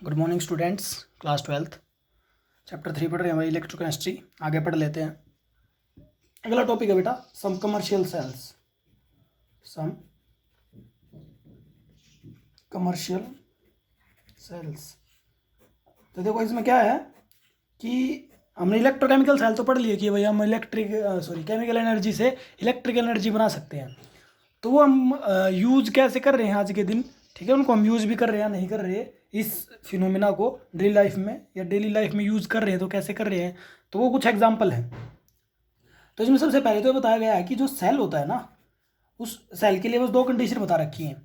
Good morning students, class 12th chapter 3 पढ़ रहे हैं भाई, इलेक्ट्रोकेमिस्ट्री। आगे पढ़ लेते हैं। अगला टॉपिक है बेटा सम कमर्शियल सेल्स। सम कमर्शियल सेल्स। तो देखो इसमें क्या है कि हमने इलेक्ट्रोकेमिकल सेल तो पढ़ लिए कि भाई हम केमिकल एनर्जी से इलेक्ट्रिकल एनर्जी बना सकते हैं। तो वो हम यूज़ कैसे कर रहे हैं आज के दिन, ठीक है, उनको हम यूज़ भी कर रहे हैं नहीं कर रहे, इस फिनोमिना को डेली लाइफ में या डेली लाइफ में यूज़ कर रहे हैं तो कैसे कर रहे हैं, तो वो कुछ एग्जांपल हैं। तो इसमें सबसे पहले तो बताया गया है कि जो सेल होता है ना, उस सेल के लिए बस दो कंडीशन बता रखी हैं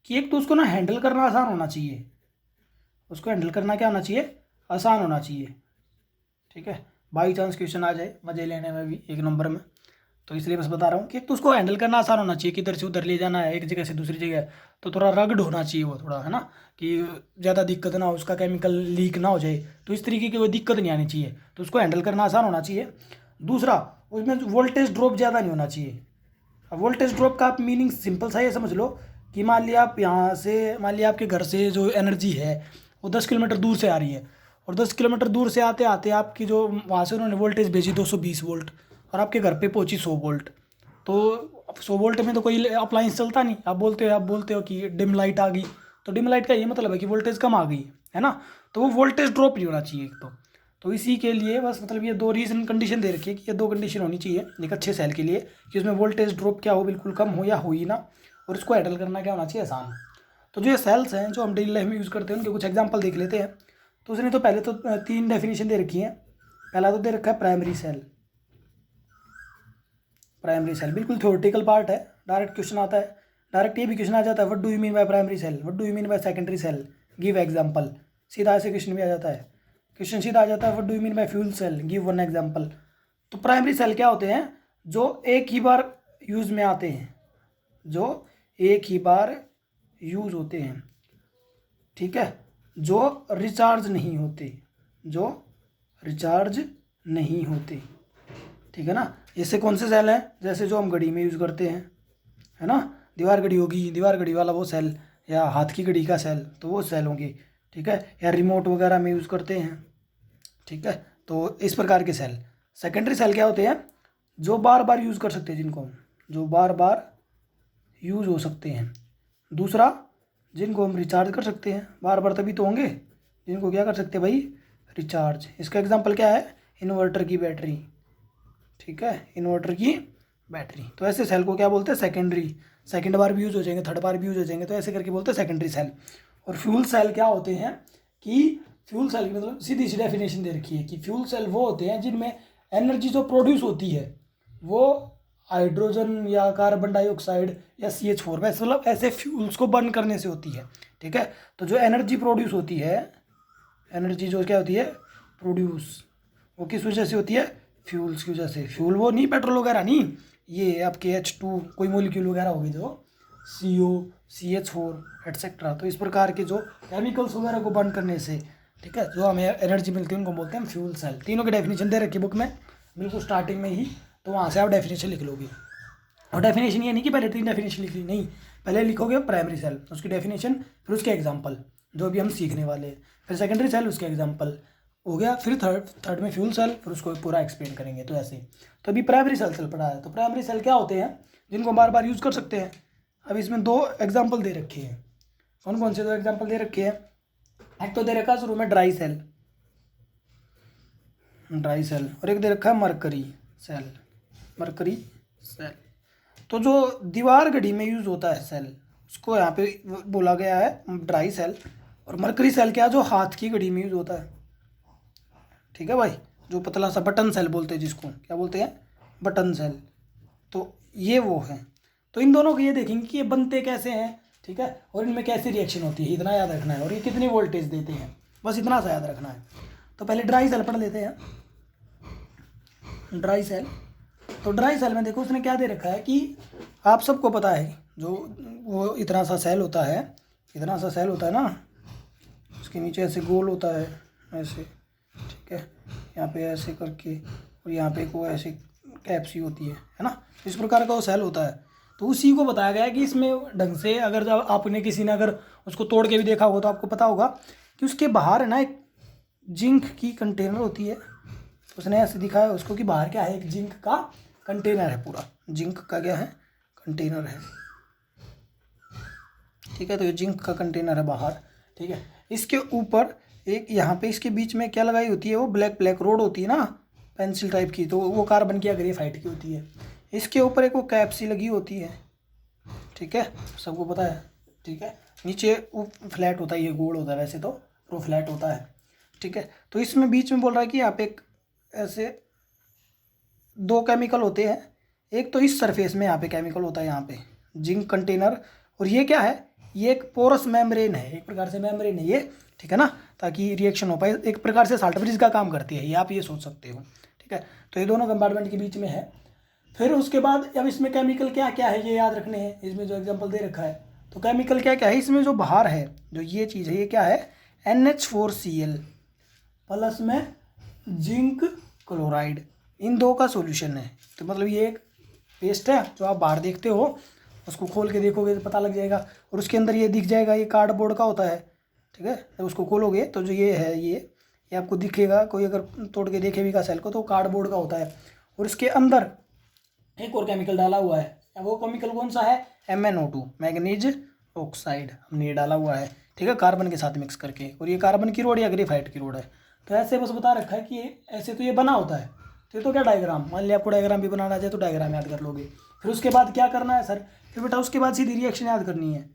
कि एक तो उसको ना हैंडल करना आसान होना चाहिए, उसको हैंडल करना क्या होना चाहिए, आसान होना चाहिए, ठीक है। बाई चांस क्वेश्चन आ जाए मजे लेने में भी एक नंबर में, तो इसलिए बस बता रहा हूँ कि एक तो उसको हैंडल करना आसान होना चाहिए कि इधर से उधर ले जाना है, एक जगह से दूसरी जगह, तो थोड़ा रगड होना चाहिए वो थोड़ा, है ना, कि ज़्यादा दिक्कत ना हो, उसका केमिकल लीक ना हो जाए, तो इस तरीके की कोई दिक्कत नहीं आनी चाहिए, तो उसको हैंडल करना आसान होना चाहिए। दूसरा, उसमें वोल्टेज ड्रॉप ज़्यादा नहीं होना चाहिए। अब वोल्टेज ड्रॉप का आप मीनिंग सिंपल सा ये समझ लो कि मान लिया आप यहाँ से, मान लिया आपके घर से जो एनर्जी है वो 10 किलोमीटर दूर से आ रही है, और 10 किलोमीटर दूर से आते आते आपकी जो वहाँ से उन्होंने वोल्टेज भेजी 220 वोल्ट, और आपके घर पे पहुंची 100 वोल्ट। तो 100 वोल्ट में तो कोई अप्लायंस चलता नहीं, आप बोलते हो कि डिम लाइट आ गई, तो डिम लाइट का ये मतलब है कि वोल्टेज कम आ गई, है ना। तो वो वोल्टेज ड्रॉप नहीं होना चाहिए एक तो इसी के लिए बस मतलब ये दो रीज़न कंडीशन दे रखी है कि ये दो कंडीशन होनी चाहिए एक अच्छे सेल के लिए, कि उसमें वोल्टेज ड्रॉप क्या हो, बिल्कुल कम हो या हो ही ना, और उसको हैंडल करना क्या होना चाहिए, आसान। तो जो ये सेल्स हैं जो हम डेली लाइफ में यूज़ करते हैं उनके कुछ एग्जांपल देख लेते हैं। तो उसने तो पहले तो 3 डेफिनेशन दे रखी हैं। पहला तो दे रखा है प्राइमरी सेल। प्राइमरी सेल बिल्कुल थ्योरेटिकल पार्ट है, डायरेक्ट क्वेश्चन आता है, डायरेक्ट ये भी क्वेश्चन आ जाता है, what do you mean by primary cell, what do you mean by secondary cell, give example. सीधा ऐसे क्वेश्चन भी आ जाता है, क्वेश्चन सीधा आ जाता है, what do you mean by fuel cell, give one example. तो प्राइमरी सेल क्या होते हैं, जो एक ही बार यूज़ में आते हैं, जो एक ही बार यूज़ होते हैं, ठीक है, जो रिचार्ज नहीं होते, जो रिचार्ज नहीं होते, ठीक है ना। इससे कौन से सेल हैं, जैसे जो हम घड़ी में यूज़ करते हैं, है ना, दीवार घड़ी होगी, दीवार घड़ी वाला वो सेल, या हाथ की घड़ी का सेल, तो वो सेल होंगे, ठीक है, या रिमोट वगैरह में यूज़ करते हैं, ठीक है। तो इस प्रकार के सेल। सेकेंडरी सेल क्या होते हैं, जो बार बार यूज़ कर सकते हैं, जिनको हम, जो बार बार यूज़ हो सकते हैं। दूसरा, जिनको हम रिचार्ज कर सकते हैं, बार बार तभी तो होंगे जिनको क्या कर सकते हैं भाई, रिचार्ज। इसका एग्जांपल क्या है, इन्वर्टर की बैटरी, ठीक है, इन्वर्टर की बैटरी। तो ऐसे सेल को क्या बोलते हैं, सेकेंडरी। सेकंड बार भी यूज़ हो जाएंगे, थर्ड बार भी यूज़ हो जाएंगे, तो ऐसे करके बोलते हैं सेकेंडरी सेल। और फ्यूल सेल क्या होते हैं कि फ्यूल सेल की मतलब सीधी सी डेफिनेशन दे रखी है कि फ्यूल सेल वो होते हैं जिनमें एनर्जी जो प्रोड्यूस होती है वो हाइड्रोजन या कार्बन डाइऑक्साइड या CH4 वैसे मतलब ऐसे फ्यूल्स को बर्न करने से होती है, ठीक है। तो जो एनर्जी प्रोड्यूस होती है, एनर्जी जो क्या होती है प्रोड्यूस, वो किस वजह से होती है, फ्यूल्स की वजह से। फ्यूल वो नहीं पेट्रोल वगैरह नहीं, ये आपके H2 कोई मोलिक्यूल वगैरह होगी जो CO CH4 एटसेट्रा। तो इस प्रकार के जो केमिकल्स वगैरह को बर्न करने से, ठीक है, जो हमें एनर्जी मिलती है उनको बोलते हैं फ्यूल सेल। तीनों की डेफिनेशन दे रखी बुक में बिल्कुल स्टार्टिंग में ही, तो वहाँ से आप डेफिनेशन लिख लोगे। और डेफिनेशन ये नहीं कि पहले 3 डेफिनेशन लिख ली, नहीं, पहले लिखोगे प्राइमरी सेल, उसकी डेफिनेशन, फिर उसके एग्जाम्पल जो भी हम सीखने वाले हैं, फिर सेकेंडरी सेल उसके एग्जाम्पल हो गया, फिर थर्ड में फ्यूल सेल, फिर उसको पूरा एक्सप्लेन करेंगे। तो ऐसे तो अभी प्राइमरी सेल पढ़ा है। तो प्राइमरी सेल क्या होते हैं, जिनको बार बार यूज़ कर सकते हैं। अब इसमें 2 एग्जाम्पल दे रखे हैं। कौन कौन से 2 एग्जाम्पल दे रखे हैं, एक तो दे रखा है शुरू में ड्राई सेल, ड्राई सेल, और एक दे रखा है मरकरी सेल, मरकरी सेल। तो जो दीवार घड़ी में यूज़ होता है सेल, उसको यहाँ पे बोला गया है ड्राई सेल। और मरकरी सेल क्या, जो हाथ की घड़ी में यूज़ होता है, ठीक है भाई, जो पतला सा बटन सेल बोलते हैं, जिसको क्या बोलते हैं, बटन सेल। तो ये वो है। तो इन दोनों को ये देखेंगे कि ये बनते कैसे हैं, ठीक है, और इनमें कैसी रिएक्शन होती है, इतना याद रखना है, और ये कितनी वोल्टेज देते हैं, बस इतना सा याद रखना है। तो पहले ड्राई सेल पढ़ लेते हैं। ड्राई सेल, तो ड्राई सेल में देखो उसने क्या दे रखा है कि आप सबको पता है जो वो इतना सा सेल होता है, इतना सा सेल होता है ना, उसके नीचे ऐसे गोल होता है ऐसे, ठीक है, यहाँ पे ऐसे करके, और यहाँ पे को ऐसे कैप सी होती है ना, इस प्रकार का वो सेल होता है। तो उसी को बताया गया है कि इसमें ढंग से अगर जब आपने किसी ने अगर उसको तोड़ के भी देखा होगा तो आपको पता होगा कि उसके बाहर है ना एक जिंक की कंटेनर होती है। उसने ऐसे दिखाया उसको कि बाहर क्या है, एक जिंक का कंटेनर है, पूरा जिंक का क्या है, कंटेनर है। ठीक है, तो ये जिंक का कंटेनर है बाहर। ठीक है, इसके ऊपर एक यहाँ पे इसके बीच में क्या लगाई होती है, वो ब्लैक ब्लैक रोड होती है ना, पेंसिल टाइप की, तो वो कार्बन की या ग्रेफाइट की होती है। इसके ऊपर एक वो कैप सी लगी होती है। ठीक है, सबको पता है। ठीक है, नीचे वो फ्लैट होता है, ये गोल होता है वैसे तो, वो फ्लैट होता है। ठीक है, तो इसमें बीच में बोल रहा है कि यहाँ पे एक ऐसे दो केमिकल होते हैं। एक तो इस सरफेस में यहाँ पे केमिकल होता है, यहाँ पे जिंक कंटेनर, और ये क्या है, ये एक पोरस मेम्ब्रेन है, एक प्रकार से मेम्ब्रेन है ये। ठीक है ना, ताकि रिएक्शन हो पाए, एक प्रकार से साल्ट ब्रिज का काम करती है ये, आप ये सोच सकते हो। ठीक है, तो ये दोनों कंपार्टमेंट के बीच में है। फिर उसके बाद अब इसमें केमिकल क्या क्या है ये याद रखने हैं, इसमें जो एग्जाम्पल दे रखा है। तो केमिकल क्या क्या है इसमें, जो बाहर है जो ये चीज़ है, ये क्या है, NH4Cl प्लस में जिंक क्लोराइड, इन दो का सॉल्यूशन है। तो मतलब ये एक पेस्ट है जो आप बाहर देखते हो, उसको खोल के देखोगे तो पता लग जाएगा, और उसके अंदर ये दिख जाएगा, ये कार्डबोर्ड का होता है। ठीक है, जब उसको खोलोगे तो जो ये है ये आपको दिखेगा, कोई अगर तोड़ के देखेगा सेल को तो कार्डबोर्ड का होता है। और इसके अंदर एक और केमिकल डाला हुआ है, वो केमिकल कौन सा है, MnO2 मैग्नीज ऑक्साइड, हमने ये डाला हुआ है। ठीक है, कार्बन के साथ मिक्स करके, और ये कार्बन की रोड या ग्रेफाइट की रोड है। तो ऐसे बस बता रखा है कि ऐसे तो ये बना होता है। तो क्या डायग्राम, मान लिया आपको डायग्राम भी बनाना चाहिए तो डायग्राम याद कर लोगे। फिर उसके बाद क्या करना है सर, फिर बेटा उसके बाद सीधी रिएक्शन याद करनी है।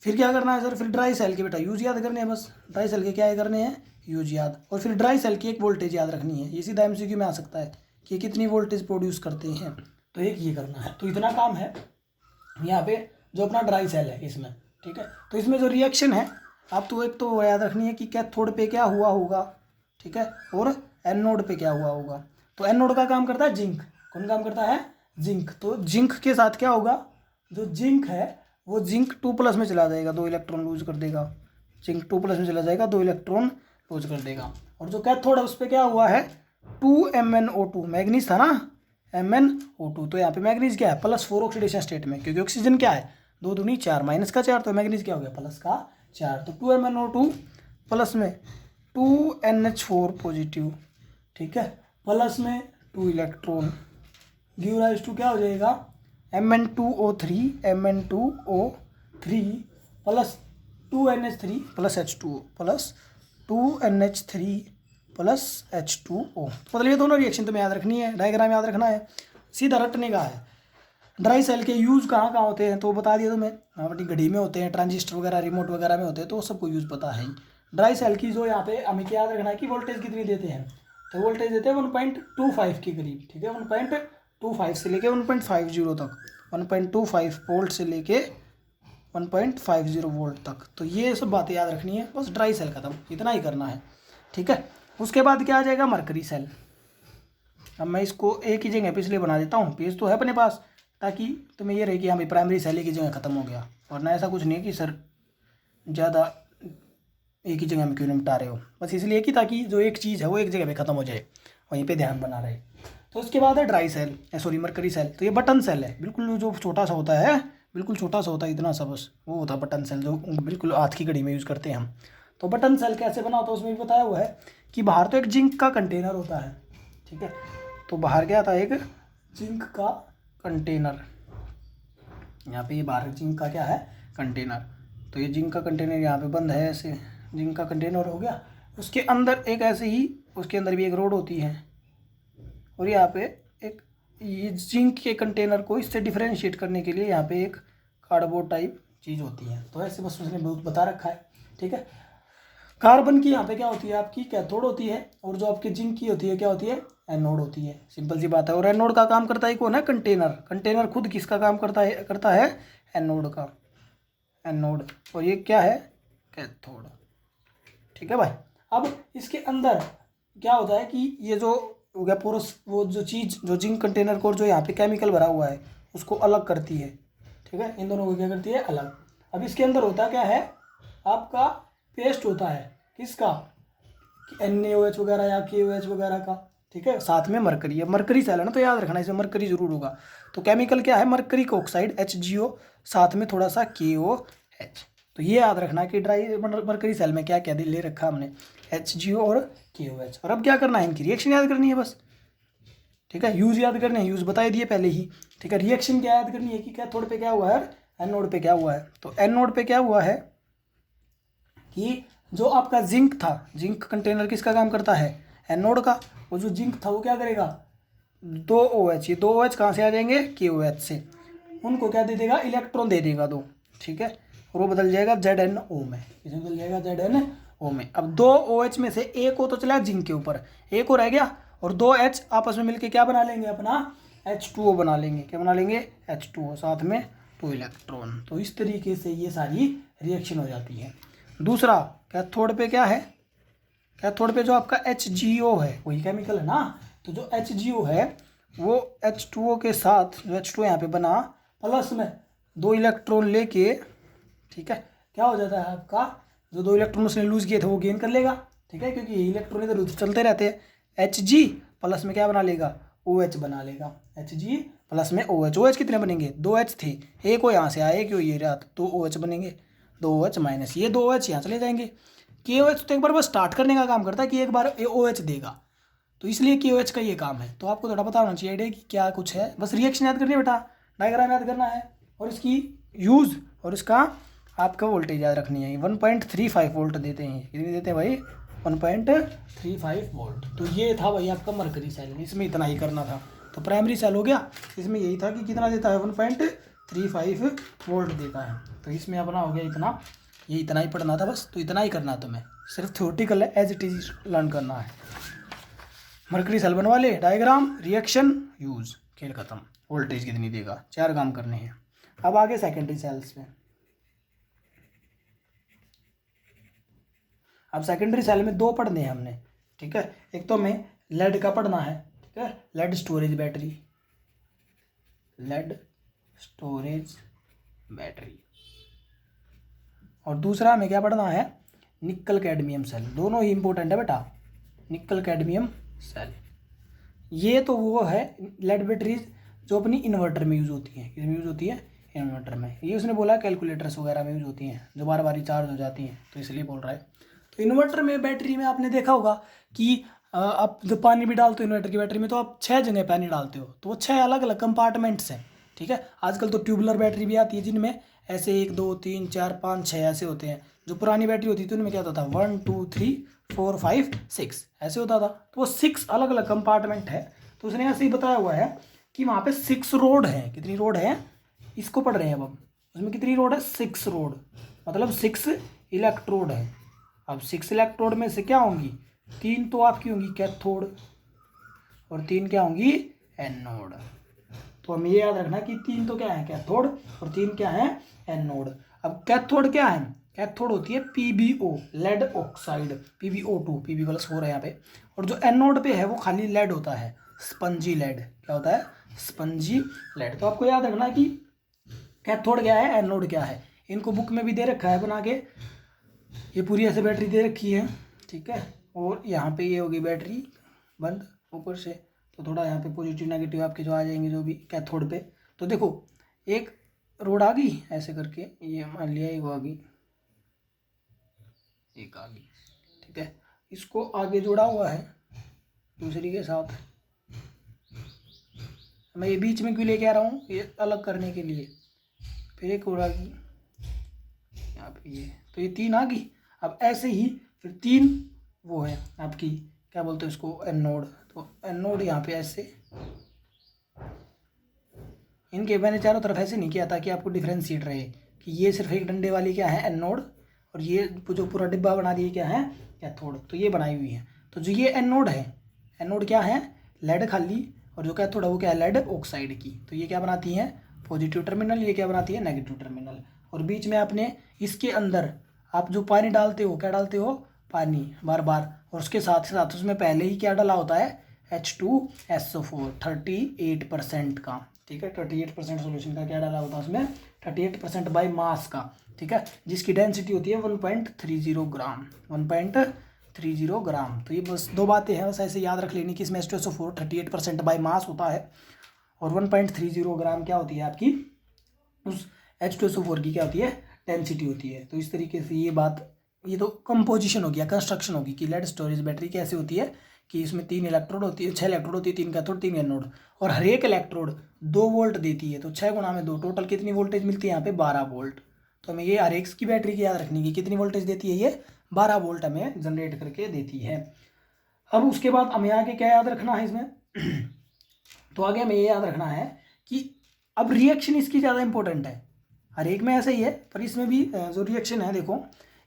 फिर क्या करना है सर, फिर ड्राई सेल के बेटा यूज याद करने हैं, बस ड्राई सेल के क्या करने हैं, यूज याद। और फिर ड्राई सेल की एक वोल्टेज याद रखनी है, ये सीधा MCQ में आ सकता है कि कितनी वोल्टेज प्रोड्यूस करते हैं, तो एक ये करना है। तो इतना काम है यहाँ पे जो अपना ड्राई सेल है इसमें। ठीक है, तो इसमें जो रिएक्शन है आप तो एक तो याद रखनी है कि कैथोड पे क्या हुआ होगा, ठीक है, और एनोड पे क्या हुआ होगा। तो एनोड का काम करता है जिंक, कौन काम करता है, जिंक। तो जिंक के साथ क्या होगा, जो जिंक है वो जिंक 2+ में चला जाएगा, 2 इलेक्ट्रॉन लूज कर देगा, जिंक 2+ में चला जाएगा, 2 इलेक्ट्रॉन लूज कर देगा। और जो कैथोड है उस पर क्या हुआ है, 2MnO2, मैग्नीज था ना, MnO2, तो यहाँ पे मैग्नीज क्या है, +4 ऑक्सीडेशन स्टेट में, क्योंकि ऑक्सीजन क्या है 2 दूनी 4 -4, तो मैग्नीज क्या हो गया +4। तो 2MnO2 प्लस में 2NH4 पॉजिटिव, ठीक है, प्लस में 2 इलेक्ट्रॉन, गिव राइज टू क्या हो जाएगा, Mn2O3 plus 2NH3 plus H2O plus 2NH3 plus H2O। मतलब ये दोनों रिएक्शन तुम्हें याद रखनी है, डायग्राम याद रखना है, सीधा रटने का है। ड्राई सेल के यूज़ कहाँ कहाँ होते हैं तो बता दिया तुम्हें, अपनी घड़ी में होते हैं, ट्रांजिस्टर वगैरह रिमोट वगैरह में होते हैं, तो सबको यूज़ पता है। ड्राई सेल की जो यहाँ पे हमें क्या याद रखना है कि वोल्टेज कितनी देते हैं, तो वोल्टेज देते हैं 1.25 के करीब। ठीक है, 1.25 से लेके 1.50 तक, 1.25 वोल्ट से लेके 1.50 वोल्ट तक। तो ये सब बातें याद रखनी है, बस ड्राई सेल खत्म, इतना ही करना है। ठीक है, उसके बाद क्या आ जाएगा, मरकरी सेल। अब मैं इसको एक ही जगह पे इसलिए बना देता हूँ, पेज तो है अपने पास, ताकि तुम्हें ये रहे कि हाँ भाई प्राइमरी सेल एक ही जगह ख़त्म हो गया, वरना ऐसा कुछ नहीं है कि सर ज़्यादा एक ही जगह में क्यों निपटा रहे हो, बस इसलिए कि ताकि जो एक चीज़ है वो एक जगह पे ख़त्म हो जाए, वहीं पे ध्यान बना रहे। तो उसके बाद है dry cell, sorry mercury cell. तो ये बटन सेल है, बिल्कुल जो छोटा सा होता है, बिल्कुल छोटा सा होता है, इतना सा बस, वो होता है बटन सेल, जो बिल्कुल हाथ की घड़ी में यूज़ करते हैं हम। तो बटन सेल कैसे बना होता है उसमें भी बताया हुआ है कि बाहर तो एक जिंक का कंटेनर होता है। ठीक है, तो बाहर क्या था, एक जिंक का कंटेनर, यहाँ पे ये बाहर जिंक का क्या है, कंटेनर। तो ये जिंक का कंटेनर यहाँ पे बंद है, ऐसे जिंक का कंटेनर हो गया। उसके अंदर एक ऐसे ही, उसके अंदर भी एक रोड होती है, और यहाँ पे एक ये जिंक के कंटेनर को इससे डिफरेंशिएट करने के लिए यहाँ पे एक कार्डबोर्ड टाइप चीज़ होती है। तो ऐसे बस उसने बहुत बता रखा है। ठीक है, कार्बन की यहाँ पे क्या होती है, आपकी कैथोड होती है, और जो आपकी जिंक की होती है क्या होती है, एनोड होती है। सिंपल सी बात है। और एनोड का काम करता है कौन है, कंटेनर। कंटेनर खुद किसका काम करता है एनोड का, एनोड। और ये क्या है, कैथोड। ठीक है भाई, अब इसके अंदर क्या होता है कि ये जो हो गया पोरस, वो जो चीज़ जो जिंक कंटेनर को जो यहाँ पे केमिकल भरा हुआ है उसको अलग करती है। ठीक है, इन दोनों को क्या करती है, अलग। अब इसके अंदर होता क्या है, आपका पेस्ट होता है, किसका, NaOH वगैरह या KOH वगैरह का। ठीक है, साथ में मरकरी। अब मरकरी सेल है ना, तो याद रखना इसमें मरकरी जरूर होगा। तो केमिकल क्या है, मरकरी का ऑक्साइड HgO, साथ में थोड़ा सा KOH। तो ये याद रखना कि ड्राई मरकरी सेल में क्या क्या ले रखा हमने, HgO और KOH। और अब क्या करना है, इनकी रिएक्शन याद करनी है बस, ठीक है। यूज़ याद करने हैं, यूज़ बता दिए पहले ही, ठीक है। रिएक्शन क्या याद करनी है कि कैथोड पे क्या हुआ है, एनोड पे क्या हुआ है। तो एनोड पे क्या हुआ है कि जो आपका जिंक था, जिंक कंटेनर किसका काम करता है, एनोड का। वो जो जिंक था वो क्या करेगा, 2 OH, ये 2 OH कहाँ से आ जाएंगे, KOH से। उनको क्या दे देगा, इलेक्ट्रॉन दे देगा 2, ठीक है। और वो बदल जाएगा ZnO में, इसमें बदल जाएगा ZnO में। अब 2 OH में से एक O तो चला जिंक के ऊपर, एक और रह गया, और 2 H आपस में मिलके क्या बना लेंगे, अपना H2O बना लेंगे। क्या बना लेंगे, H2O, साथ में 2 इलेक्ट्रॉन। तो इस तरीके से ये सारी रिएक्शन हो जाती है। दूसरा, कैथोड पे क्या है, कैथोड पे जो आपका HgO है वही केमिकल है ना। तो जो HgO है वो H2O के साथ, जो H2O यहाँ पे बना, प्लस में 2 इलेक्ट्रॉन लेके, ठीक है, क्या हो जाता है आपका, जो 2 इलेक्ट्रॉन उसने लूज किए थे वो गेन कर लेगा, ठीक है, क्योंकि ये इलेक्ट्रॉन इधर उधर चलते रहते हैं। Hg प्लस में क्या बना लेगा, OH बना लेगा। Hg प्लस में OH, OH कितने बनेंगे, 2 H थे, एक को यहाँ से आए, क्यों ये रात, 2 OH बनेंगे, 2 OH माइनस ये 2 OH यहाँ चले जाएंगे। KOH तो एक बार बस स्टार्ट करने का काम करता है कि एक बार OH देगा, तो इसलिए KOH का ये काम है। तो आपको थोड़ा पता होना चाहिए आइडिया कि क्या कुछ है, बस रिएक्शन याद करनी है बेटा, डायग्राम याद करना है, और इसकी यूज़ और इसका आपका वोल्टेज याद रखनी है। 1.35 वोल्ट देते हैं, कितनी देते हैं भाई, 1.35 वोल्ट। तो ये था भाई आपका मरकरी सेल, इसमें इतना ही करना था। तो प्राइमरी सेल हो गया, इसमें यही था कि कितना देता है, 1.35 वोल्ट देता है। तो इसमें अपना हो गया इतना, ये इतना ही पढ़ना था बस। तो इतना ही करना तुम्हें, सिर्फ थ्योरेटिकल है, एज इट इज लर्न करना है। मरकरी सेल बनवा ले, डायग्राम, रिएक्शन, यूज, खेल खत्म। वोल्टेज कितनी देगा, 4 काम करने हैं। अब आगे सेकेंडरी सेल्स में। अब सेकेंडरी सेल में 2 पढ़ने हैं हमने, ठीक है। एक तो हमें लेड का पढ़ना है, ठीक है, lead storage battery, lead storage battery. और दूसरा हमें क्या पढ़ना है, निकल कैडमियम सेल। दोनों ही इंपॉर्टेंट है बेटा, निकल कैडमियम सेल। ये तो वो है लेड बैटरीज जो अपनी इन्वर्टर में यूज़ होती हैं, किसमें यूज़ होती है, इन्वर्टर में। ये उसने बोला कैलकुलेटर्स वगैरह में यूज़ होती हैं, जो बार बार चार्ज हो जाती हैं, तो इसलिए बोल रहा है। तो इन्वर्टर में बैटरी में आपने देखा होगा कि आप जब पानी भी डालते हो इन्वर्टर की बैटरी में, तो आप 6 जगह पानी डालते हो, तो वो 6 अलग अलग कंपार्टमेंट्स हैं, ठीक है। आजकल तो ट्यूबुलर बैटरी भी आती है जिनमें ऐसे 1 2 3 4 5 6 ऐसे होते हैं। जो पुरानी बैटरी होती थी उनमें क्या होता था, 1 2 3 4 5 6 ऐसे होता था। तो वो 6 अलग अलग कंपार्टमेंट है। तो उसने ऐसे ही बताया हुआ है कि वहाँ पे 6 रोड हैं। कितनी रोड है, इसको पढ़ रहे हैं अब हम। उसमें कितनी रोड है, 6 रोड, मतलब 6 इलेक्ट्रोड है। अब 6 इलेक्ट्रोड में से क्या होंगी, 3 तो आपकी होंगी कैथोड और 3 क्या होंगी, एनोड। तो हमें ये याद रखना कि 3 तो क्या है, कैथोड, और 3 क्या है, एनोड। अब कैथोड क्या है, कैथोड होती है PbO, lead oxide, PbO2, Pb+4 है यहाँ पे। और जो एनोड पे है वो खाली लेड होता है, स्पंजी लेड। क्या होता है, स्पंजी लेड। तो आपको याद रखना कि कैथोड क्या है, एनोड क्या है। इनको बुक में भी दे रखा है बना के, ये पूरी ऐसे बैटरी दे रखी है, ठीक है। और यहाँ पे ये होगी बैटरी बंद ऊपर से, तो थोड़ा यहाँ पे पॉजिटिव नेगेटिव आपके जो आ जाएंगे जो भी कैथोड पे। तो देखो एक रोड आ गई ऐसे करके, ये मान लिया एक आ गई, एक आ गई, ठीक है। इसको आगे जोड़ा हुआ है दूसरी के साथ। मैं ये बीच में क्यों लेके आ रहा हूँ, ये अलग करने के लिए। फिर एक और आ गई यहाँ पे ये, तो ये 3 आ गई। अब ऐसे ही फिर 3 वो है आपकी, क्या बोलते हैं उसको, एनोड। तो एनोड यहाँ पे ऐसे, इनके मैंने चारों तरफ ऐसे नहीं किया ताकि आपको डिफ्रेंशिएट रहे कि ये सिर्फ एक डंडे वाली क्या है, एनोड, और ये जो पूरा डिब्बा बना दिए क्या है, कैथोड। तो ये बनाई हुई है। तो जो ये एनोड है, एनोड क्या है, लेड खाली, और जो कैथोड है वो क्या है, लेड ऑक्साइड की। तो ये क्या बनाती है, पॉजिटिव टर्मिनल, ये क्या बनाती है, नेगेटिव टर्मिनल। और बीच में आपने इसके अंदर आप जो पानी डालते हो, क्या डालते हो, पानी बार बार, और उसके साथ साथ उसमें पहले ही क्या डाला होता है, H2SO4 38% का, ठीक है। 38% सोल्यूशन का क्या डाला होता है उसमें, 38% बाई मास का, ठीक है, जिसकी डेंसिटी होती है 1.30 ग्राम, 1.30 ग्राम। तो ये बस 2 बातें हैं, बस ऐसे याद रख लेनी कि इसमें H2SO4 38% बाई मास होता है, और 1.30 ग्राम क्या होती है आपकी, उस H2SO4 की क्या होती है, डेंसिटी होती है। तो इस तरीके से ये बात, ये तो कंपोजिशन हो गया, कंस्ट्रक्शन होगी कि लेड स्टोरेज बैटरी कैसे होती है कि इसमें 3 इलेक्ट्रोड होती है, 6 इलेक्ट्रोड होती है, 3 कैथोड 3 एनोड, और हर एक इलेक्ट्रोड 2 वोल्ट देती है। तो 6 गुणा में 2, टोटल कितनी वोल्टेज मिलती है यहाँ पे 12 वोल्ट। तो हमें ये हर एक की बैटरी की याद रखनी है, कितनी वोल्टेज देती है, ये 12 वोल्ट हमें जनरेट करके देती है। अब उसके बाद हमें आगे क्या याद रखना है इसमें तो आगे हमें ये याद रखना है कि अब रिएक्शन इसकी ज़्यादा इंपॉर्टेंट है। हर एक में ऐसा ही है, पर इसमें भी जो रिएक्शन है देखो,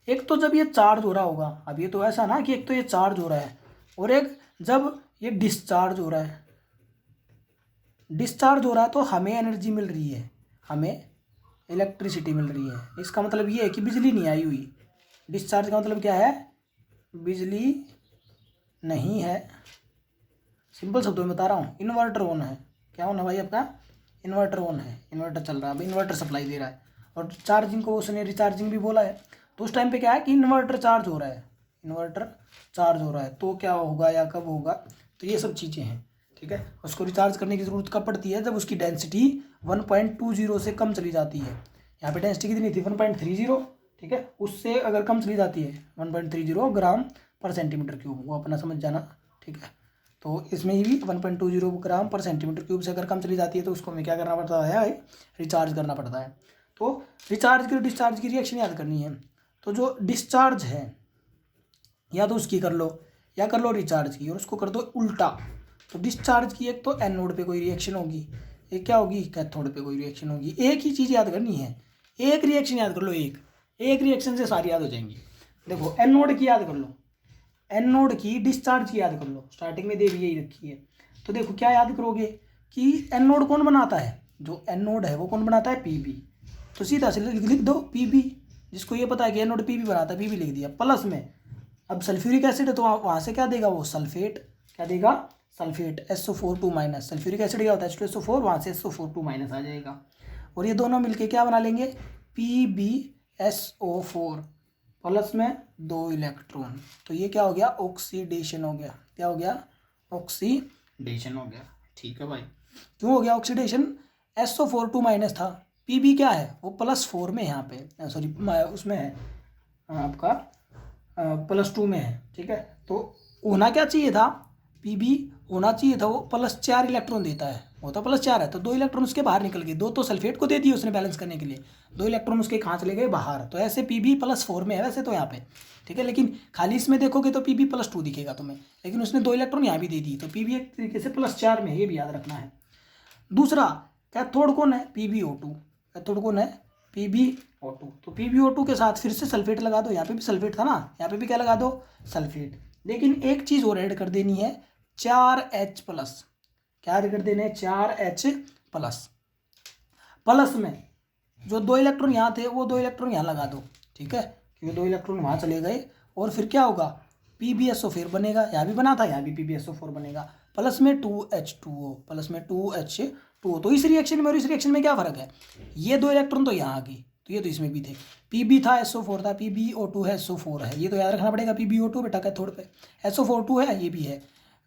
एक तो जब ये चार्ज हो रहा होगा, अब ये तो ऐसा ना कि एक तो ये चार्ज हो रहा है, और एक जब ये डिस्चार्ज हो रहा है। डिस्चार्ज हो रहा है तो हमें एनर्जी मिल रही है, हमें इलेक्ट्रिसिटी मिल रही है। इसका मतलब ये है कि बिजली नहीं आई हुई। डिस्चार्ज का मतलब क्या है, बिजली नहीं है। सिंपल शब्दों में बता रहा हूँ, इन्वर्टर ऑन है। क्या ऑन है भाई आपका, इन्वर्टर ऑन है, इन्वर्टर चल रहा है, अब इन्वर्टर सप्लाई दे रहा है। और चार्जिंग को उसने रिचार्जिंग भी बोला है। तो उस टाइम पे क्या है कि इन्वर्टर चार्ज हो रहा है, इन्वर्टर चार्ज हो रहा है, तो क्या होगा या कब होगा, तो ये सब चीज़ें हैं, ठीक है। उसको रिचार्ज करने की ज़रूरत कब पड़ती है, जब उसकी डेंसिटी 1.20 से कम चली जाती है। यहाँ पे डेंसिटी कितनी थी 1.30, ठीक है, उससे अगर कम चली जाती है 1.30 ग्राम पर सेंटीमीटर क्यूब, वो अपना समझ जाना, ठीक है। तो इसमें भी 1.20 ग्राम पर सेंटीमीटर क्यूब से अगर कम चली जाती है तो उसको हमें क्या करना पड़ता है, रिचार्ज करना पड़ता है। तो रिचार्ज की और डिस्चार्ज की रिएक्शन याद करनी है। तो जो डिस्चार्ज है या तो उसकी कर लो या कर लो रिचार्ज की, और उसको कर दो उल्टा। तो डिस्चार्ज की एक तो एनोड पे कोई रिएक्शन होगी, एक क्या होगी, कैथोड पे कोई रिएक्शन होगी। एक ही चीज़ याद करनी है, एक रिएक्शन याद कर लो, एक रिएक्शन से सारी याद हो जाएंगी। देखो एनोड की याद कर लो, एनोड की, डिस्चार्ज की याद कर लो, स्टार्टिंग में दे भी यही रखी है। तो देखो क्या याद करोगे कि एनोड कौन बनाता है, जो एनोड है वो कौन बनाता है, पीबी। तो सीधा से लिख दो पीबी, जिसको ये पता है कि एनोड पीबी बनाता है, पीबी लिख दिया। प्लस में अब सल्फ्यूरिक एसिड है तो वहाँ से क्या देगा वो, सल्फेट, क्या देगा, सल्फेट, SO4 सल्फ्यूरिक एसिड क्या होता है H2SO4, वहाँ से SO4 आ जाएगा। और ये दोनों मिलके क्या बना लेंगे, PbSO4 प्लस में 2 इलेक्ट्रॉन। तो ये क्या हो गया, ऑक्सीडेशन हो गया। क्या हो गया, ऑक्सीडेशन हो गया, ठीक है भाई। क्यों हो गया ऑक्सीडेशन, SO4 था, Pb क्या है वो +4 में यहाँ पे, सॉरी उसमें है आपका +2 में है, ठीक है। तो होना क्या चाहिए था, Pb होना चाहिए था वो +4 इलेक्ट्रॉन देता है, वो तो +4 है, तो 2 इलेक्ट्रॉन उसके बाहर निकल गए। 2 तो सल्फेट को दे दिए उसने बैलेंस करने के लिए, 2 इलेक्ट्रॉन उसके कहाँ चले गए, बाहर। तो ऐसे Pb +4 में है वैसे तो यहाँ पे, ठीक है, लेकिन खाली इसमें देखोगे तो Pb +2 दिखेगा तुम्हें, लेकिन उसने 2 इलेक्ट्रॉन यहाँ भी दे दी, तो Pb एक तरीके से +4 में है, ये भी याद रखना है। दूसरा कैथोड कौन है, PbO2, कैथोड कौन है, PbO2। तो PbO2 के साथ फिर से सल्फेट लगा दो, यहाँ पे भी सल्फेट था ना, यहाँ पे भी क्या लगा दो, सल्फेट। लेकिन एक चीज़ और ऐड कर देनी है, 4H+, क्या ऐड कर देने हैं, 4H+। प्लस में जो 2 इलेक्ट्रॉन यहाँ थे वो 2 इलेक्ट्रॉन यहाँ लगा दो, ठीक है, क्योंकि 2 इलेक्ट्रॉन वहाँ चले गए। और फिर क्या होगा, PbSO4 बनेगा, यहाँ भी बना था, यहाँ भी PbSO4 बनेगा, प्लस में 2H2O, प्लस में 2H2O। तो इस रिएक्शन में और इस रिएक्शन में क्या फ़र्क है, ये 2 इलेक्ट्रॉन तो यहाँ आ गई, तो ये तो इसमें भी थे, Pb था SO4 था, PbO2 है SO4 है, ये तो याद रखना पड़ेगा। PbO2 बेटा कैथोड पे, SO4 है, ये भी है,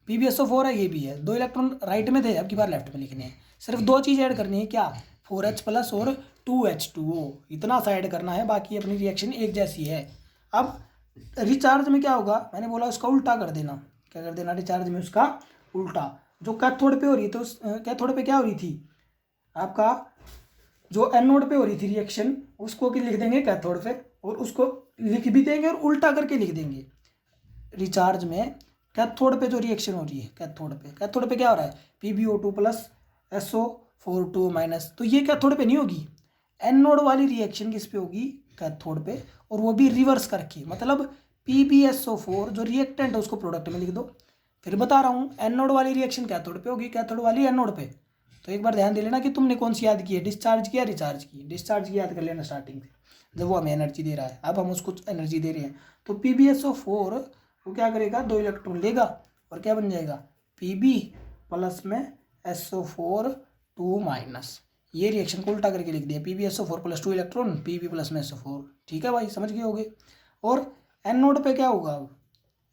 PbSO4 है, ये भी है। 2 इलेक्ट्रॉन राइट में थे, अब की बार लेफ्ट में लिखने हैं। सिर्फ 2 चीज़ ऐड करनी है, क्या, 4H+ और 2H2O, इतना सा ऐड करना है, बाकी अपनी रिएक्शन एक जैसी है। अब रिचार्ज में क्या होगा, मैंने बोला उसका उल्टा कर देना, क्या कर देना, रिचार्ज में उसका उल्टा। जो कैथोड पे हो रही थी, उस कैथोड पे क्या हो रही थी आपका, जो एनोड पे हो रही थी रिएक्शन, उसको लिख देंगे कैथोड पे, और उसको लिख भी देंगे और उल्टा करके लिख देंगे। रिचार्ज में कैथोड पे जो रिएक्शन हो रही है, कैथोड पे क्या हो रहा है, PbO2 + SO4 तो ये कैथोड पे नहीं होगी, एनोड वाली रिएक्शन किस पे होगी, कैथोड पे, और वो भी रिवर्स करके, मतलब PbSO4 जो रिएक्टेंट है उसको प्रोडक्ट में लिख दो। फिर बता रहा हूँ, एनोड वाली रिएक्शन कैथोड पे होगी, कैथोड वाली एनोड पे। तो एक बार ध्यान दे लेना कि तुमने कौन सी याद की है, डिस्चार्ज की या रिचार्ज की। डिस्चार्ज की याद कर लेना स्टार्टिंग से, जब वो हमें एनर्जी दे रहा है, अब हम उसको एनर्जी दे रहे हैं। तो PbSO4 वो क्या करेगा, 2 इलेक्ट्रॉन लेगा और क्या बन जाएगा, Pb प्लस में SO4 ये रिएक्शन को उल्टा करके लिख दिया, PbSO4 + 2 इलेक्ट्रॉन, Pb प्लस में SO4, ठीक है भाई, समझ गए होगे। और एनोड पे क्या होगा,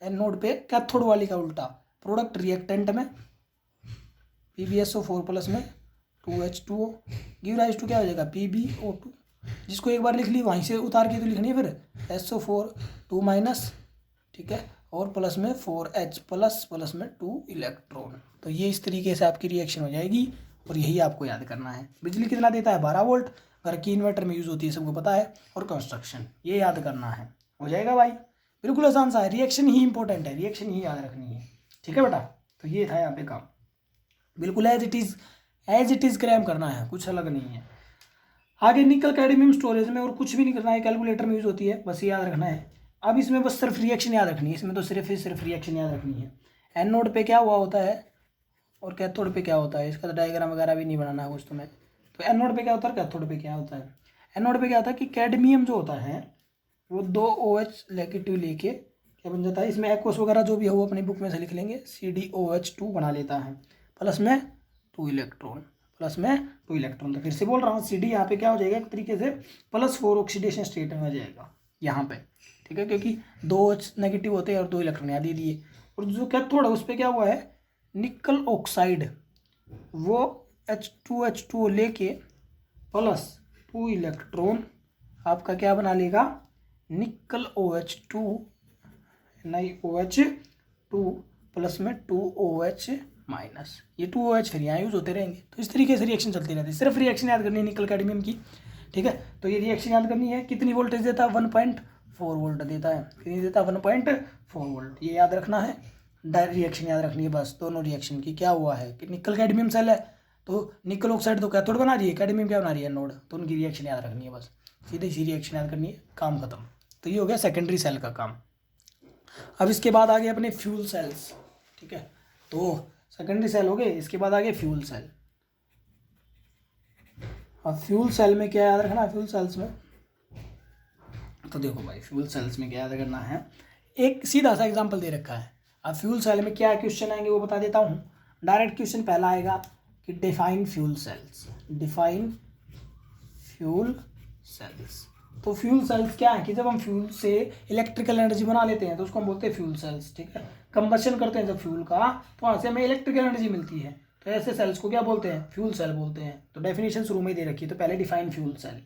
एनोड पे कैथोड वाली का उल्टा, प्रोडक्ट रिएक्टेंट में PbSO4 प्लस में 2H2O गिव राइज टू क्या हो जाएगा, PbO2। जिसको एक बार लिख ली वहीं से उतार के तो लिखनी है फिर SO4 2 माइनस, ठीक है, और प्लस में 4H प्लस में 2 इलेक्ट्रॉन। तो ये इस तरीके से आपकी रिएक्शन हो जाएगी और यही आपको याद करना है। बिजली कितना देता है 12 वोल्ट, घर की इन्वर्टर में यूज़ होती है सबको पता है, और कंस्ट्रक्शन ये याद करना है। हो जाएगा भाई, बिल्कुल आसान सा है, रिएक्शन ही इंपॉर्टेंट है, रिएक्शन ही याद रखनी है, ठीक है बेटा। तो ये था यहाँ पे काम, बिल्कुल एज इट इज़ क्रैम करना है, कुछ अलग नहीं है। आगे निकल कैडमियम स्टोरेज में और कुछ भी नहीं करना है, कैलकुलेटर में यूज़ होती है, बस ये याद रखना है। अब इसमें बस सिर्फ रिएक्शन याद रखनी है, इसमें तो सिर्फ रिएक्शन याद रखनी है। एनोड पे क्या हुआ होता है और कैथोड पे क्या होता है, इसका तो डायग्राम वगैरह भी नहीं बनाना है कुछ तुम्हें। तो एनोड पे क्या होता है, कैथोड पे क्या होता है। एनोड पे क्या होता है कि कैडमियम जो होता है वो 2 OH नेगेटिव लेके क्या बन जाता है, इसमें एक्वस वगैरह जो भी हो वो अपनी बुक में से लिख लेंगे, CdOH2 बना लेता है, प्लस में 2 इलेक्ट्रॉन, तो फिर से बोल रहा हूँ CD यहाँ पे क्या हो जाएगा एक तरीके से +4 ऑक्सीडेशन स्टेट में आ जाएगा यहाँ पे, ठीक है, क्योंकि 2 OH नेगेटिव होते हैं और 2 इलेक्ट्रॉन यहाँ दे दिए। और जो कैथोड है उस पर क्या हुआ है, निकल ऑक्साइड, वो H2H2 लेके +2 इलेक्ट्रॉन आपका क्या बना लेगा, निकल OH2 नहीं OH2 प्लस में 2OH माइनस, ये 2OH फिर यहाँ यूज़ होते रहेंगे। तो इस तरीके से रिएक्शन चलती रहती है, सिर्फ रिएक्शन याद करनी है निकल कैडमियम की, ठीक है। तो ये रिएक्शन याद करनी है, कितनी वोल्टेज देता है 1.4 वोल्ट देता है, कितनी देता है 1.4 वोल्ट, ये याद रखना है। रिएक्शन याद रखनी है बस, दोनों रिएक्शन की। क्या हुआ है कि निकल कैडमियम सेल है तो निकल ऑक्साइड तो कैथोड बना रही है, कैडमियम क्या बना रही है एनोड, तो उनकी रिएक्शन याद रखनी है बस, सीधे सी रिएक्शन याद करनी है, काम खत्म। तो ये हो गया सेकेंडरी सेल का काम। अब इसके बाद आ गए अपने फ्यूल सेल्स, ठीक है। तो सेकेंडरी सेल हो गए, इसके बाद आ गए फ्यूल सेल। अब फ्यूल सेल में क्या याद रखना है, फ्यूल सेल्स में तो देखो भाई फ्यूल सेल्स में क्या याद करना है, एक सीधा सा एग्जांपल दे रखा है। अब फ्यूल सेल में क्या क्वेश्चन आएंगे वो बता देता हूँ। डायरेक्ट क्वेश्चन पहला आएगा कि define fuel cells, define fuel cells. तो फ्यूल सेल्स क्या है कि जब हम फ्यूल से इलेक्ट्रिकल एनर्जी बना लेते हैं तो उसको हम बोलते हैं फ्यूल सेल्स, ठीक है। कंबशन करते हैं जब फ्यूल का तो वहाँ से हमें इलेक्ट्रिकल एनर्जी मिलती है, तो ऐसे सेल्स को क्या बोलते हैं, फ्यूल सेल बोलते हैं। तो डेफिनेशन शुरू में ही दे रखी है, तो पहले डिफाइन फ्यूल सेल,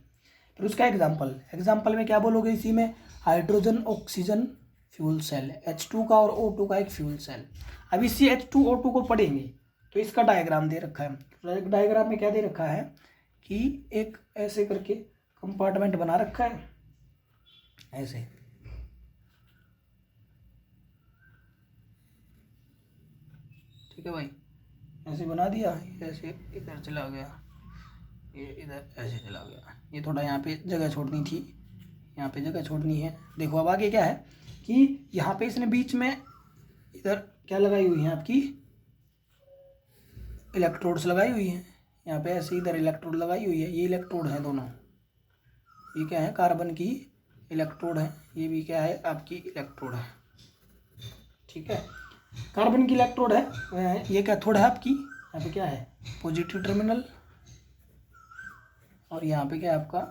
फिर उसका एग्जाम्पल में क्या बोलोगे, इसी में hydrogen oxygen fuel cell, H2 का और O2 का एक फ्यूल सेल। अब इसी H2O2 को पढ़ेंगे तो इसका डायग्राम दे रखा है। डायग्राम में क्या दे रखा है कि एक ऐसे करके कंपार्टमेंट बना रखा है, ऐसे, ठीक है भाई, ऐसे बना दिया, ऐसे इधर चला गया, ये इधर ऐसे चला गया, ये थोड़ा यहाँ पे जगह छोड़नी थी, यहाँ पे जगह छोड़नी है। देखो अब आगे क्या है कि यहाँ पे इसने बीच में इधर क्या लगाई हुई है, आपकी इलेक्ट्रोड्स लगाई हुई हैं, यहाँ पे ऐसे इधर इलेक्ट्रोड लगाई हुई है, ये इलेक्ट्रोड है दोनों, ये क्या है कार्बन की इलेक्ट्रोड है, ये भी क्या है आपकी इलेक्ट्रोड है, ठीक है, कार्बन की इलेक्ट्रोड है, ये कैथोड है आपकी, यहाँ पे क्या है पॉजिटिव टर्मिनल और यहाँ पे क्या है आपका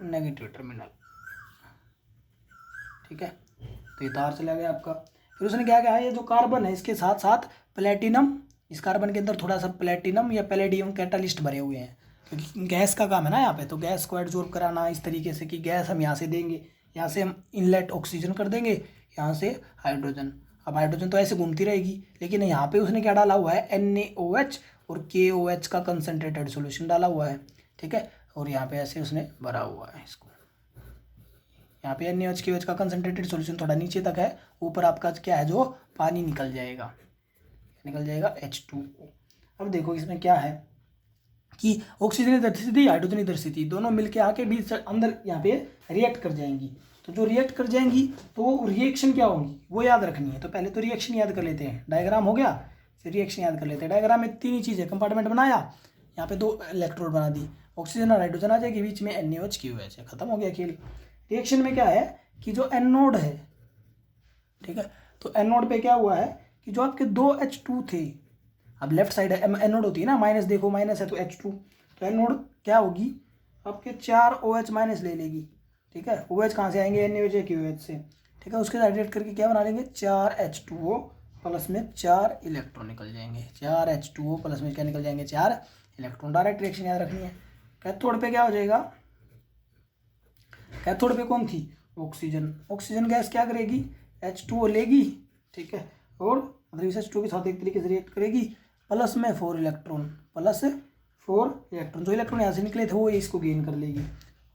नेगेटिव टर्मिनल, ठीक है। तो ये तार चला गया आपका। फिर उसने क्या कहा, ये जो कार्बन है इसके साथ साथ प्लेटिनम, इस कार्बन के अंदर थोड़ा सा प्लेटिनम या पैलेडियम कैटालिस्ट भरे हुए हैं, क्योंकि गैस का काम है ना यहाँ पे, तो गैस को एब्जॉर्ब कराना इस तरीके से कि गैस हम यहाँ से देंगे, यहाँ से हम इनलेट ऑक्सीजन कर देंगे, यहाँ से हाइड्रोजन। अब हाइड्रोजन तो ऐसे घूमती रहेगी, लेकिन यहाँ पे उसने क्या डाला हुआ है, NaOH और KOH का कंसनट्रेटेड सोल्यूशन डाला हुआ है, ठीक है। और यहाँ पे ऐसे उसने भरा हुआ है इसको, यहाँ पे NaOH KOH का कंसनट्रेटेड सोल्यूशन थोड़ा नीचे तक है, ऊपर आपका क्या है जो पानी निकल जाएगा H2O। अब देखो इसमें क्या है कि ऑक्सीजन इधर से थी, हाइड्रोजन इधर से थी, दोनों मिलके आके बीच अंदर यहाँ पे रिएक्ट कर जाएंगी। तो जो रिएक्ट कर जाएंगी तो रिएक्शन क्या होगी वो याद रखनी है। तो पहले तो रिएक्शन याद कर लेते हैं, डायग्राम हो गया, फिर रिएक्शन याद कर लेते हैं। डायग्राम में तीन ही चीज़ें, कंपार्टमेंट बनाया, यहाँ पे 2 इलेक्ट्रोड बना दी, ऑक्सीजन और हाइड्रोजन आ जाएगी, बीच में NaOH KOH है, खत्म हो गया खेल। रिएक्शन में क्या है कि जो एनोड है, ठीक है, तो एनोड पे क्या हुआ है कि जो आपके 2 H2 थे, अब लेफ्ट साइड एनोड होती है ना, माइनस देखो माइनस है तो H2, तो एनोड क्या होगी आपके 4 OH माइनस ले लेगी, ठीक है। OH कहाँ से आएंगे, NaOH KOH से, ठीक है। उसके साथ एड करके क्या बना लेंगे 4 H2O प्लस में 4 इलेक्ट्रॉन निकल जाएंगे, 4 H2O प्लस में क्या निकल जाएंगे 4 इलेक्ट्रॉन। डायरेक्ट रिएक्शन याद रखनी है। कैथोड पे क्या हो जाएगा कैथोड पे कौन थी, ऑक्सीजन। ऑक्सीजन गैस क्या करेगी, H2O लेगी, ठीक है, और मतलब इस H2O के साथ एक तरीके से रिएक्ट करेगी, प्लस में 4 इलेक्ट्रॉन, प्लस 4 इलेक्ट्रॉन, जो इलेक्ट्रॉन यहाँ से निकले थे वो इसको गेन कर लेगी,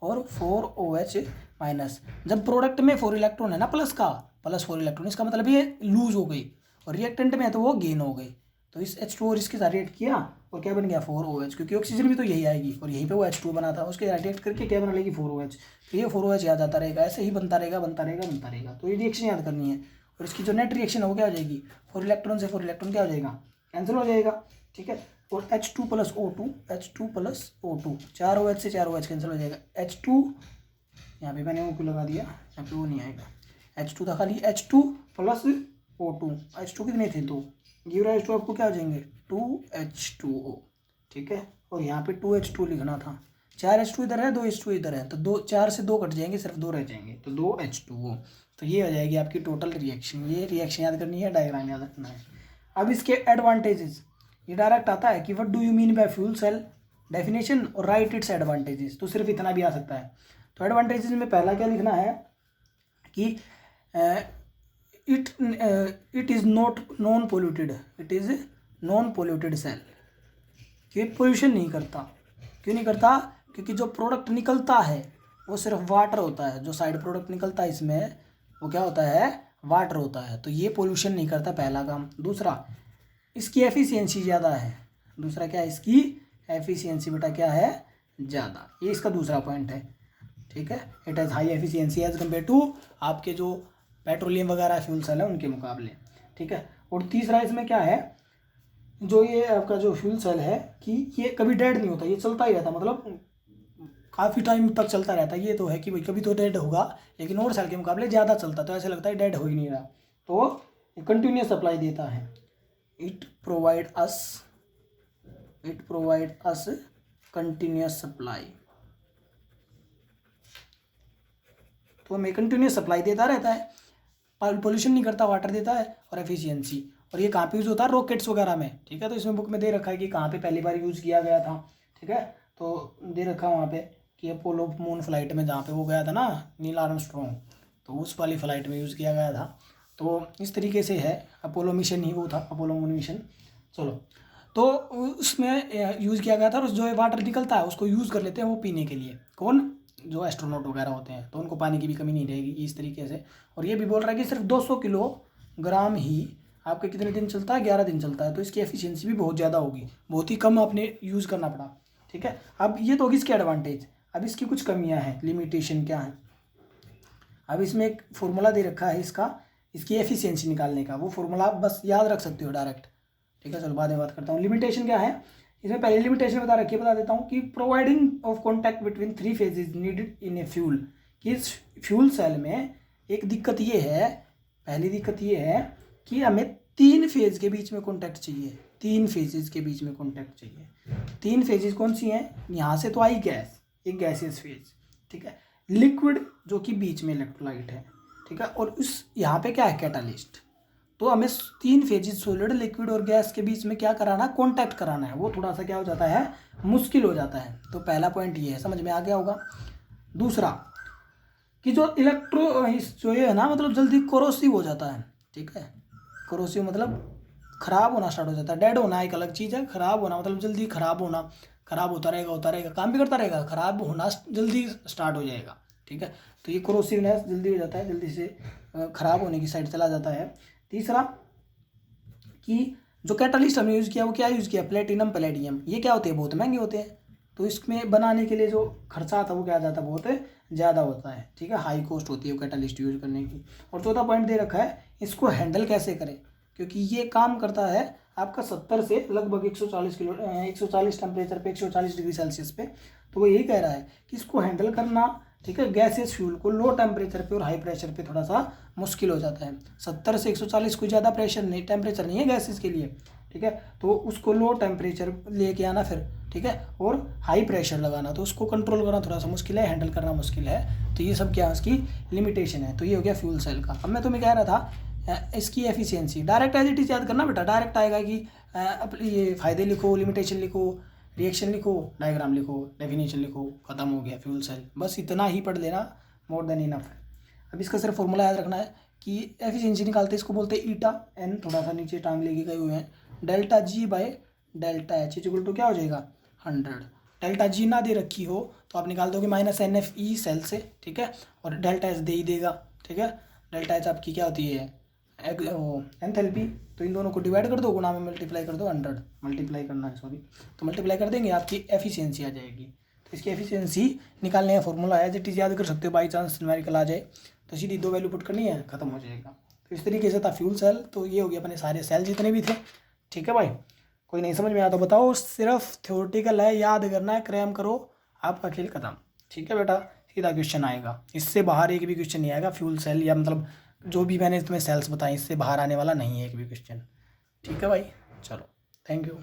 और 4OH माइनस। जब प्रोडक्ट में 4 इलेक्ट्रॉन है ना प्लस का, प्लस 4 इलेक्ट्रॉन, इसका मतलब ये लूज हो गई, और रिएक्टेंट में है तो वो गेन हो गई। तो इस H2O और इसके साथ रिएक्ट किया और क्या बन गया 4OH, क्योंकि ऑक्सीजन भी तो यही आएगी और यहीं पे वो H2O बना था, उसके रिएक्ट करके क्या बना लेगी 4OH। तो ये 4OH याद आता रहेगा, ऐसे ही बनता रहेगा बनता रहेगा बनता रहेगा। तो ये रिएक्शन याद करनी है, और इसकी जो नेट रिएक्शन है वो क्या हो जाएगी, 4 इलेक्ट्रॉन से 4 इलेक्ट्रॉन क्या हो जाएगा, कैंसिल हो जाएगा, ठीक है। और H2 plus O2, H2 plus O2, 4OH से 4OH कैंसिल हो जाएगा, H2 यहाँ पे मैंने O2 लगा दिया, यहाँ पे वो नहीं आएगा, H2 था खाली, H2 प्लस O2, H2 कितने थे 2, गिव राइज टू आपको क्या हो जाएंगे 2H2O, ठीक है। और यहाँ पे 2H2 लिखना था, 4H2 इधर है, 2H2 इधर है, तो 4 से 2 कट जाएंगे, सिर्फ 2 रह जाएंगे, तो 2H2O। तो ये हो जाएगी आपकी टोटल रिएक्शन। ये रिएक्शन याद करनी है, डायग्राम याद रखना है। अब इसके एडवांटेजेस, ये डायरेक्ट आता है कि what do you mean by fuel cell, definition और राइट इट्स एडवांटेजेस, तो सिर्फ इतना भी आ सकता है। तो एडवांटेजेस में पहला क्या लिखना है कि it is not non polluted, it is non polluted cell, कि पोल्यूशन नहीं करता। क्यों नहीं करता, क्योंकि जो प्रोडक्ट निकलता है वो सिर्फ वाटर होता है, जो साइड प्रोडक्ट निकलता है इसमें वो क्या होता है, वाटर होता है, तो ये पोल्यूशन नहीं करता, पहला काम। दूसरा, इसकी एफिशिएंसी ज़्यादा है, दूसरा क्या है, इसकी एफिशिएंसी बेटा क्या है, ज़्यादा, ये इसका दूसरा पॉइंट है, ठीक है। It has high efficiency as compare to आपके जो पेट्रोलियम वगैरह फ्यूल सेल है उनके मुकाबले, ठीक है। और तीसरा इसमें क्या है, जो ये आपका जो फ्यूल सेल है कि ये कभी डेड नहीं होता, ये चलता ही रहता, मतलब काफ़ी टाइम तक चलता रहता है। ये तो है कि भाई कभी तो डेड होगा, लेकिन और सेल के मुकाबले ज़्यादा चलता, तो ऐसे लगता है डेड हो ही नहीं रहा, तो कंटिन्यूस सप्लाई देता है। It provide us continuous supply, तो हमें कंटिन्यूस सप्लाई देता रहता है, पोल्यूशन नहीं करता, वाटर देता है, और एफिशिएंसी। और ये कहाँ पे यूज़ होता है, रॉकेट्स वगैरह में, ठीक है। तो इसमें बुक में दे रखा है कि कहाँ पे पहली बार यूज़ किया गया था, ठीक है। तो दे रखा है वहाँ पे कि अपोलो मून फ्लाइट में, जहाँ पे वो गया था ना नील आर्मस्ट्रॉन्ग, तो उस वाली फ्लाइट में यूज़ किया गया था। तो इस तरीके से है, अपोलो मिशन ही वो था, अपोलो मून मिशन। चलो, तो उसमें यूज़ किया गया था, और जो वाटर निकलता है उसको यूज़ कर लेते हैं वो पीने के लिए, कौन, जो एस्ट्रोनॉट वगैरह होते हैं, तो उनको पानी की भी कमी नहीं रहेगी इस तरीके से। और ये भी बोल रहा है कि सिर्फ 200 किलोग्राम ही आपके कितने दिन चलता है, 11 दिन चलता है, तो इसकी एफिशिएंसी भी बहुत ज़्यादा होगी, बहुत ही कम आपने यूज़ करना पड़ा, ठीक है। अब ये तो होगी इसके एडवांटेज। अब इसकी कुछ कमियां हैं, लिमिटेशन क्या है। अब इसमें एक फॉर्मूला दे रखा है इसकी एफिशिएंसी निकालने का, वो फॉर्मूला आप बस याद रख सकते हो डायरेक्ट, ठीक है। चलो बाद में बात करता हूँ। लिमिटेशन क्या है, इसमें पहले लिमिटेशन बता रखी है, बता देता हूँ कि providing of contact between 3 phases needed in a fuel, कि इस फ्यूल सेल में एक दिक्कत ये है, पहली दिक्कत ये है कि हमें 3 फेज के बीच में कॉन्टैक्ट चाहिए, 3 फेजेज के बीच में कॉन्टैक्ट चाहिए। 3 फेजेज कौन सी हैं, यहाँ से तो आई गैस, एक गैसियस फेज, ठीक है, लिक्विड जो कि बीच में इलेक्ट्रोलाइट है, ठीक है, और उस यहाँ पे क्या है, कैटालिस्ट। तो हमें 3 फेजेज सॉलिड, लिक्विड और गैस के बीच में क्या कराना, कॉन्टैक्ट कराना है, वो थोड़ा सा क्या हो जाता है, मुश्किल हो जाता है। तो पहला पॉइंट ये है, समझ में आ गया होगा। दूसरा कि जो जो ये है ना, मतलब जल्दी कोरोसिव हो जाता है, ठीक है। कोरोसिव मतलब ख़राब होना स्टार्ट हो जाता है, डेड होना एक अलग चीज़ है, ख़राब होना मतलब जल्दी ख़राब होना, ख़राब होता रहेगा, काम भी करता रहेगा, ख़राब होना जल्दी स्टार्ट हो जाएगा, ठीक है। तो ये कोरोसिवनेस जल्दी हो जाता है, जल्दी से ख़राब होने की साइड चला जाता है। तीसरा कि जो कैटालिस्ट हमने यूज़ किया वो क्या यूज़ किया, प्लेटिनम पैलेडियम, ये क्या होते हैं, बहुत महंगे होते हैं, तो इसमें बनाने के लिए जो खर्चा था वो क्या जाता है, बहुत ज़्यादा होता है, ठीक है, हाई कॉस्ट होती है वो कैटालिस्ट यूज़ करने की। और चौथा पॉइंट दे रखा है, इसको हैंडल कैसे करें, क्योंकि ये काम करता है आपका 70 से लगभग 140 टेम्परेचर पे, 140 डिग्री सेल्सियस पे। तो वो यही कह रहा है कि इसको हैंडल करना, ठीक है, गैसियस फ्यूल को लो टेम्परेचर पे और हाई प्रेशर पे थोड़ा सा मुश्किल हो जाता है। 70 से 140 कोई ज़्यादा प्रेशर नहीं, टेम्परेचर नहीं है गैसेस के लिए, ठीक है। तो उसको लो टेम्परेचर लेके आना फिर, ठीक है, और हाई प्रेशर लगाना, तो उसको कंट्रोल करना थोड़ा सा मुश्किल है, हैंडल करना मुश्किल है। तो ये सब क्या है, उसकी लिमिटेशन है। तो ये हो गया फ्यूल सेल का। अब मैं तुम्हें कह रहा था इसकी efficiency, direct as it is याद करना बेटा, डायरेक्ट आएगा कि ये फ़ायदे लिखो, लिमिटेशन लिखो, रिएक्शन लिखो, डायग्राम लिखो, डेफिनेशन लिखो, ख़त्म हो गया फ्यूल सेल। बस इतना ही पढ़ लेना, मोर देन इनफ है। अब इसका सिर्फ फॉर्मूला याद रखना है कि एफिशिएंसी निकालते हैं, इसको बोलते हैं ईटा एन, थोड़ा सा नीचे टांग लेके गए हुए हैं, delta G by delta H equal to क्या हो जाएगा 100। डेल्टा जी ना दे रखी हो तो आप निकाल दोगे minus N F E cell से, ठीक है, और डेल्टा एच दे ही देगा, ठीक है। डेल्टा एच आपकी क्या होती है एंथैल्पी, तो इन दोनों को डिवाइड कर दो, गुणा में मल्टीप्लाई कर दो, 100 मल्टीप्लाई करना है सॉरी, तो मल्टीप्लाई कर देंगे आपकी एफिशिएंसी आ जाएगी। तो इसकी एफिशिएंसी निकालने का फॉर्मूला है, एज इट इज़ याद कर सकते हो, बाई चांस न्यूमेरिकल आ जाए तो सीधी 2 वैल्यू पुट करनी है, खत्म हो जाएगा। तो इस तरीके से था फ्यूल सेल। तो ये हो गया अपने सारे सेल जितने भी थे, ठीक है भाई। कोई नहीं समझ में आया तो बताओ, सिर्फ थ्योरेटिकल है, याद करना है, क्रैम करो, आपका खेल खत्म, ठीक है बेटा। सीधा क्वेश्चन आएगा, इससे बाहर एक भी क्वेश्चन नहीं आएगा फ्यूल सेल, या मतलब जो भी मैंने तुम्हें सेल्स बताई इससे बाहर आने वाला नहीं है एक भी क्वेश्चन, ठीक है भाई। चलो, थैंक यू।